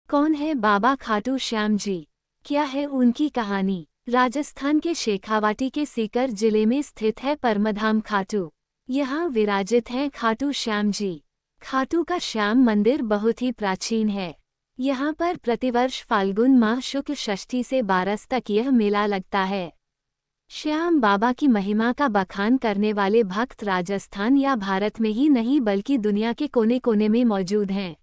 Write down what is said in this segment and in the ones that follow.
कौन है बाबा खाटू श्याम जी? क्या है उनकी कहानी? राजस्थान के शेखावाटी के सीकर जिले में स्थित है परमधाम खाटू। यहाँ विराजित हैं खाटू श्याम जी। खाटू का श्याम मंदिर बहुत ही प्राचीन है। यहाँ पर प्रतिवर्ष फाल्गुन माह शुक्ल षष्ठी से बारस तक यह मेला लगता है। श्याम बाबा की महिमा का बखान करने वाले भक्त राजस्थान या भारत में ही नहीं बल्कि दुनिया के कोने कोने में मौजूद हैं।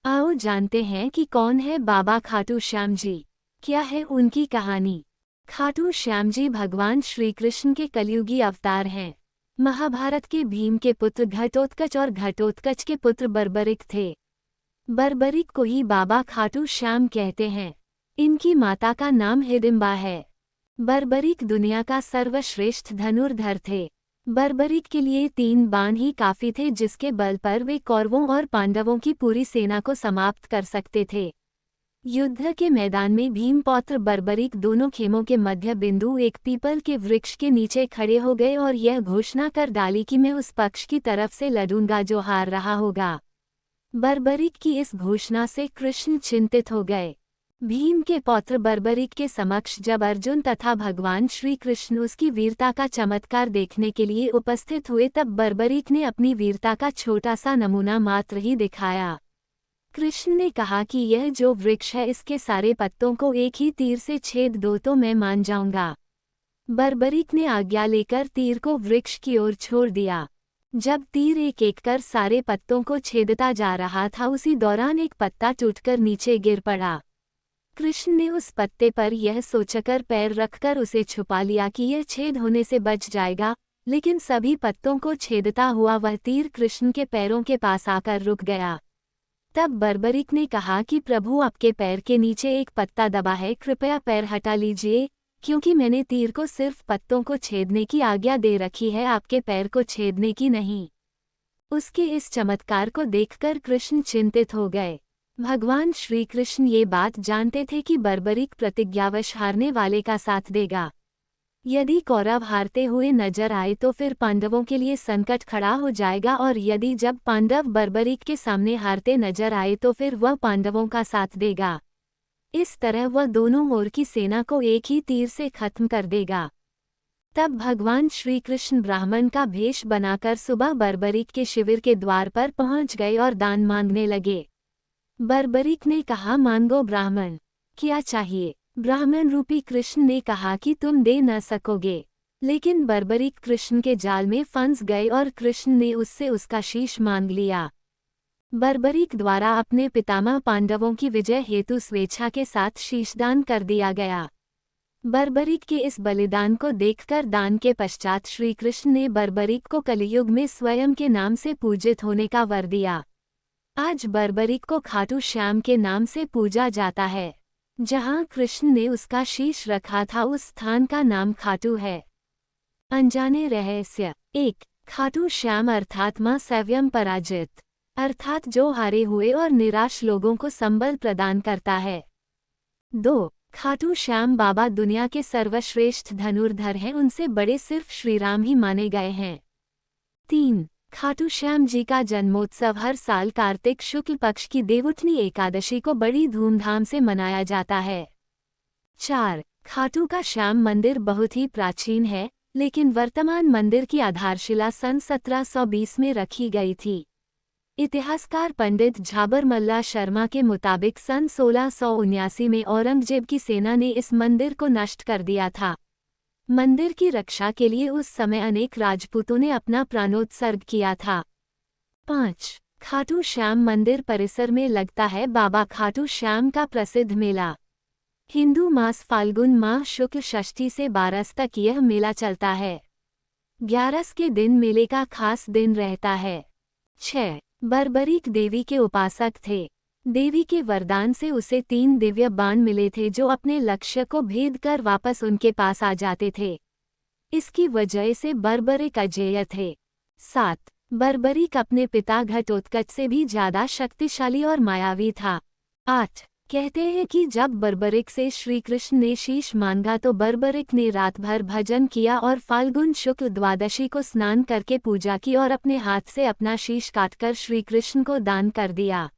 आओ जानते हैं कि कौन है बाबा खाटू श्याम जी, क्या है उनकी कहानी। खाटू श्याम जी भगवान श्री कृष्ण के कलयुगी अवतार हैं। महाभारत के भीम के पुत्र घटोत्कच और घटोत्कच के पुत्र बर्बरिक थे। बर्बरिक को ही बाबा खाटू श्याम कहते हैं। इनकी माता का नाम हिडिंबा है। बर्बरिक दुनिया का सर्वश्रेष्ठ धनुर्धर थे। बर्बरिक के लिए 3 बाण ही काफी थे, जिसके बल पर वे कौरवों और पांडवों की पूरी सेना को समाप्त कर सकते थे। युद्ध के मैदान में भीमपौत्र बर्बरिक दोनों खेमों के मध्य बिंदु एक पीपल के वृक्ष के नीचे खड़े हो गए और यह घोषणा कर डाली कि मैं उस पक्ष की तरफ से लड़ूंगा जो हार रहा होगा। बर्बरिक की इस घोषणा से कृष्ण चिंतित हो गए। भीम के पौत्र बर्बरिक के समक्ष जब अर्जुन तथा भगवान श्री कृष्ण उसकी वीरता का चमत्कार देखने के लिए उपस्थित हुए, तब बर्बरिक ने अपनी वीरता का छोटा सा नमूना मात्र ही दिखाया। कृष्ण ने कहा कि यह जो वृक्ष है इसके सारे पत्तों को एक ही तीर से छेद दो तो मैं मान जाऊंगा। बर्बरिक ने आज्ञा लेकर तीर को वृक्ष की ओर छोड़ दिया। जब तीर एक एक कर सारे पत्तों को छेदता जा रहा था, उसी दौरान एक पत्ता टूटकर नीचे गिर पड़ा। कृष्ण ने उस पत्ते पर यह सोचकर पैर रखकर उसे छुपा लिया कि यह छेद होने से बच जाएगा, लेकिन सभी पत्तों को छेदता हुआ वह तीर कृष्ण के पैरों के पास आकर रुक गया। तब बर्बरिक ने कहा कि प्रभु, आपके पैर के नीचे एक पत्ता दबा है, कृपया पैर हटा लीजिए, क्योंकि मैंने तीर को सिर्फ पत्तों को छेदने की आज्ञा दे रखी है, आपके पैर को छेदने की नहीं। उसके इस चमत्कार को देखकर कृष्ण चिंतित हो गए। भगवान श्री कृष्ण ये बात जानते थे कि बर्बरिक प्रतिज्ञावश हारने वाले का साथ देगा। यदि कौरव हारते हुए नजर आए तो फिर पांडवों के लिए संकट खड़ा हो जाएगा, और यदि जब पांडव बर्बरिक के सामने हारते नजर आए तो फिर वह पांडवों का साथ देगा। इस तरह वह दोनों ओर की सेना को एक ही तीर से खत्म कर देगा। तब भगवान श्री कृष्ण ब्राह्मण का भेष बनाकर सुबह बर्बरिक के शिविर के द्वार पर पहुंच गए और दान मांगने लगे। बर्बरिक ने कहा, मांगो ब्राह्मण, क्या चाहिए? ब्राह्मण रूपी कृष्ण ने कहा कि तुम दे न सकोगे। लेकिन बर्बरिक कृष्ण के जाल में फंस गए और कृष्ण ने उससे उसका शीश मांग लिया। बर्बरिक द्वारा अपने पितामह पांडवों की विजय हेतु स्वेच्छा के साथ शीशदान कर दिया गया। बर्बरिक के इस बलिदान को देखकर दान के पश्चात श्री कृष्ण ने बर्बरिक को कलियुग में स्वयं के नाम से पूजित होने का वर दिया। आज बर्बरिक को खाटू श्याम के नाम से पूजा जाता है। जहां कृष्ण ने उसका शीश रखा था उस स्थान का नाम खाटू है। अनजाने रहस्य 1। खाटू श्याम अर्थात मां सव्यम पराजित, अर्थात जो हारे हुए और निराश लोगों को संबल प्रदान करता है। 2। खाटू श्याम बाबा दुनिया के सर्वश्रेष्ठ धनुर्धर हैं, उनसे बड़े सिर्फ श्रीराम ही माने गए हैं। 3। खाटू श्याम जी का जन्मोत्सव हर साल कार्तिक शुक्ल पक्ष की देवउठनी एकादशी को बड़ी धूमधाम से मनाया जाता है। 4। खाटू का श्याम मंदिर बहुत ही प्राचीन है, लेकिन वर्तमान मंदिर की आधारशिला सन 1720 में रखी गई थी। इतिहासकार पंडित झाबरमल्ला शर्मा के मुताबिक सन 1679 में औरंगजेब की सेना ने इस मंदिर को नष्ट कर दिया था। मंदिर की रक्षा के लिए उस समय अनेक राजपूतों ने अपना प्राणोत्सर्ग किया था। 5. खाटू श्याम मंदिर परिसर में लगता है बाबा खाटू श्याम का प्रसिद्ध मेला। हिंदू मास फाल्गुन माह शुक्ल षष्ठी से बारस तक यह मेला चलता है। 11 के दिन मेले का खास दिन रहता है। 6. बर्बरिक देवी के उपासक थे। देवी के वरदान से उसे 3 दिव्य बाण मिले थे जो अपने लक्ष्य को भेद कर वापस उनके पास आ जाते थे। इसकी वजह से बर्बरिक अजेय थे। 7. बर्बरिक अपने पिता घटोत्कच से भी ज्यादा शक्तिशाली और मायावी था। 8. कहते हैं कि जब बर्बरिक से श्री कृष्ण ने शीश मांगा तो बर्बरिक ने रात भर भजन किया और फाल्गुन शुक्ल द्वादशी को स्नान करके पूजा की और अपने हाथ से अपना शीश काटकर श्री कृष्ण को दान कर दिया।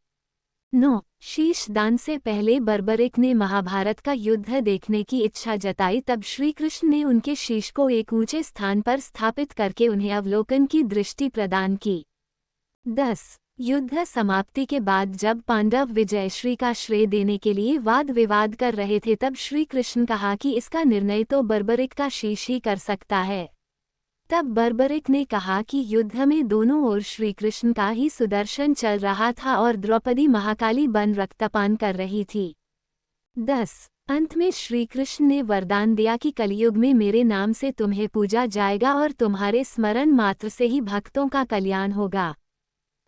9. शीश दान से पहले बर्बरिक ने महाभारत का युद्ध देखने की इच्छा जताई, तब श्री कृष्ण ने उनके शीश को एक ऊंचे स्थान पर स्थापित करके उन्हें अवलोकन की दृष्टि प्रदान की। 10. युद्ध समाप्ति के बाद जब पांडव विजयश्री का श्रेय देने के लिए वाद विवाद कर रहे थे, तब श्री कृष्ण कहा कि इसका निर्णय तो बर्बरिक का शीश ही कर सकता है। तब बर्बरिक ने कहा कि युद्ध में दोनों ओर श्री कृष्ण का ही सुदर्शन चल रहा था और द्रौपदी महाकाली बन रक्तपान कर रही थी। 10. अंत में श्री कृष्ण ने वरदान दिया कि कलयुग में मेरे नाम से तुम्हें पूजा जाएगा और तुम्हारे स्मरण मात्र से ही भक्तों का कल्याण होगा।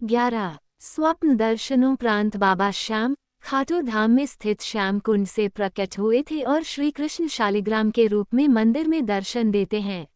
11. स्वप्न दर्शनोपरांत बाबा श्याम खाटू धाम में स्थित श्याम कुंड से प्रकट हुए थे और श्री कृष्ण शालिग्राम के रूप में मंदिर में दर्शन देते हैं।